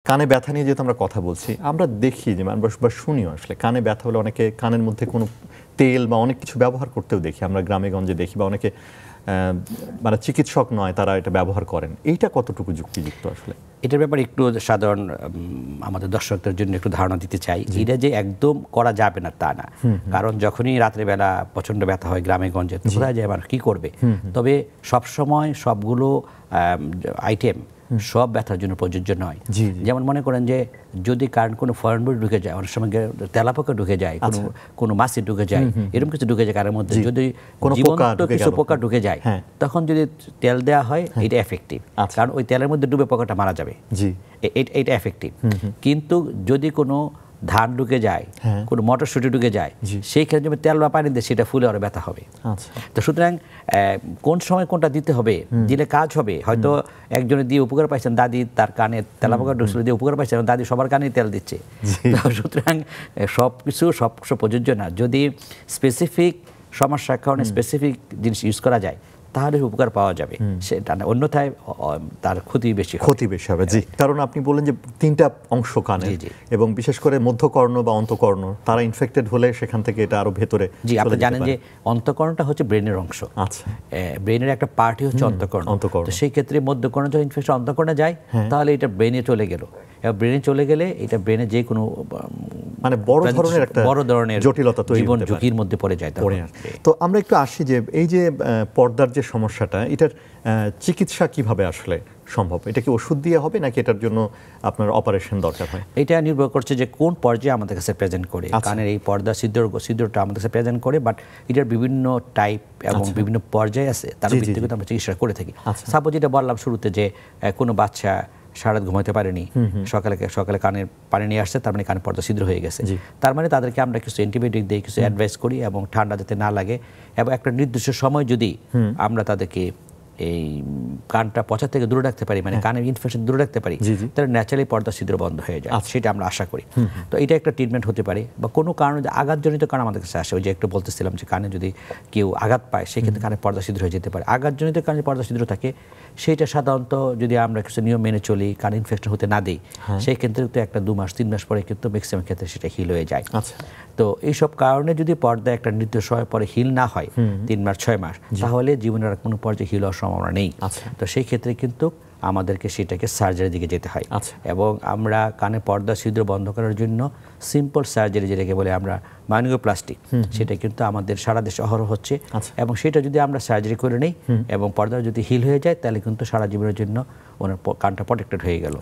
কানে ব্যথা নিয়ে যেহেতু আমরা কথা বলছি, আমরা দেখি যে বা শুনিও আসলে কানে ব্যথা হলে অনেকে কানের মধ্যে কোনো তেল বা অনেক কিছু ব্যবহার করতেও দেখি, আমরা গ্রামে গঞ্জে দেখি, বা অনেকে মানে চিকিৎসক নয় তারা এটা ব্যবহার করেন। এইটা কতটুকু যুক্তিযুক্ত আসলে? এটার ব্যাপারে একটু সাধারণ আমাদের দর্শকদের জন্য একটু ধারণা দিতে চাই। এটা যে একদম করা যাবে না তা না, কারণ যখনই রাত্রেবেলা প্রচণ্ড ব্যথা হয় গ্রামে গঞ্জে, কোথায় যায় আমার কী করবে। তবে সবসময় সবগুলো আইটেম সব ব্যথার জন্য প্রযোজ্য নয়। যেমন মনে করেন যে যদি কারণ কোনো ফরেন বডি ঢুকে যায়, অনেক সময় তেলাপোকা ঢুকে যায়, কোনো মাছি ঢুকে যায়, এরকম কিছু ঢুকে যায় কারের মধ্যে, যদি জীবন্ত কিছু পোকা ঢুকে যায়, তখন যদি তেল দেওয়া হয় এটা এফেক্টিভ, কারণ ওই তেলের মধ্যে ডুবে পোকাটা মারা যাবে, এটা এফেক্টিভ। কিন্তু যদি কোনো ধান ঢুকে যায়, কোনো মটরশুঁটি ঢুকে যায়, সেই ক্ষেত্রে যদি তেল বা পানি দিয়ে সেটা ফুলে আরো ব্যথা হবে। তো সুতরাং কোন সময় কোনটা দিতে হবে, দিলে কাজ হবে। হয়তো একজনে দিয়ে উপকার পাইছেন, দাদি তার কানে তেলাপোকা ঢুকছিল দিয়ে উপকার পাইছেন, দাদি সবার কানে তেল দিচ্ছে। সুতরাং সব কিছু প্রযোজ্য না। যদি স্পেসিফিক সমস্যার কারণে স্পেসিফিক জিনিস ইউজ করা যায় তাহলে উপকার পাওয়া যাবে, সেটা না, অন্যথায় তার ক্ষতি বেশি হবে। জি, কারণ আপনি বলেন যে তিনটা অংশ কানে, এবং বিশেষ করে মধ্যকর্ণ বা অন্তকর্ণ, তারা ইনফেক্টেড হলে সেখান থেকে এটা আরো ভেতরে। জি, আপনি জানেন যে অন্তকর্ণটা হচ্ছে ব্রেনের অংশ। আচ্ছা, ব্রেনের একটা পার্টই হচ্ছে অন্তকর্ণ। তো সেই ক্ষেত্রে মধ্যকর্ণ যদি ইনফেকশন অন্তকর্ণে যায় তাহলে এটা ব্রেনে চলে গেল, এবং ব্রেনে চলে গেলে এটা ব্রেনে যে কোনো মানে বড় ধরনের জটিলতা, জীবন ঝুঁকির মধ্যে পড়ে যায়। তো আমরা একটু আসি যে এই যে পর্দার যে সমস্যাটা, এটার চিকিৎসা কিভাবে আসলে সম্ভব? এটা কি ওষুধ দিয়ে হবে নাকি এটার জন্য আপনার অপারেশন দরকার হয়? এটা নির্ভর করছে যে কোন পর্যায়ে আমাদের কাছে প্রেজেন্ট করে। কানের এই পর্দা ছিদ্রটা আমাদের কাছে প্রেজেন্ট করে, বাট এটার বিভিন্ন টাইপ এবং বিভিন্ন পর্যায়ে আছে, তার ভিত্তিতে আমরা চিকিৎসা করে থাকি। সাপোজ যেটা বললাম শুরুতে যে কোনো বাচ্চা সারা রাত ঘুমাইতে পারেনি, সকালে কানের পানি নিয়ে আসছে, তার মানে কানের পর্দা ছিদ্র হয়ে গেছে, তার মানে তাদেরকে আমরা কিছু অ্যান্টিবায়োটিক দিই, কিছু অ্যাডভাইস করি, এবং ঠান্ডা যাতে না লাগে, এবং একটা নির্দিষ্ট সময় যদি আমরা তাদেরকে এই কানটা পচা থেকে দূরে রাখতে পারি, মানে কানের ইনফেকশন দূরে রাখতে পারি, তাহলে ন্যাচারালি পর্দা ছিদ্র বন্ধ হয়ে যায়। সেটা আমরা আশা করি। তো এটা একটা ট্রিটমেন্ট হতে পারে। বা কোনো কারণে আঘাতজনিত কারণ আমাদের কাছে আসে, ওই যে একটু বলতেছিলাম যে কানে যদি কেউ আঘাত পায় সেক্ষেত্রে কানে পর্দা ছিদ্র হয়ে যেতে পারে। আঘাতজনিত কারণে পর্দা ছিদ্র থাকে, সেইটা সাধারণত যদি আমরা কিছু নিয়ম মেনে চলি, কান ইনফেকশন হতে না দিই, সেই ক্ষেত্রে তো একটা 2 মাস 3 মাস পরে কিন্তু ম্যাক্সিমাম ক্ষেত্রে সেটা হিল হয়ে যায়। তো এইসব কারণে যদি পর্দা একটা নির্দিষ্ট সময় পরে হিল না হয়, 3 মাস 6 মাস, তাহলে জীবনের কোনো পর্যায়ে হিল হওয়ার সম্ভাবনা নেই। তো সেই ক্ষেত্রে কিন্তু আমাদেরকে সেটাকে সার্জারির দিকে যেতে হয়। এবং আমরা কানে পর্দা ছিদ্র বন্ধ করার জন্য সিম্পল সার্জারি, যেটাকে বলে আমরা মায়োনিগোপ্লাস্টি, সেটা কিন্তু আমাদের সারা দেশে অহরহ হচ্ছে। এবং সেটা যদি আমরা সার্জারি করে নেই এবং পর্দা যদি হিল হয়ে যায়, তাহলে কিন্তু সারা জীবনের জন্য ওনার কানটা প্রোটেক্টেড হয়ে গেল।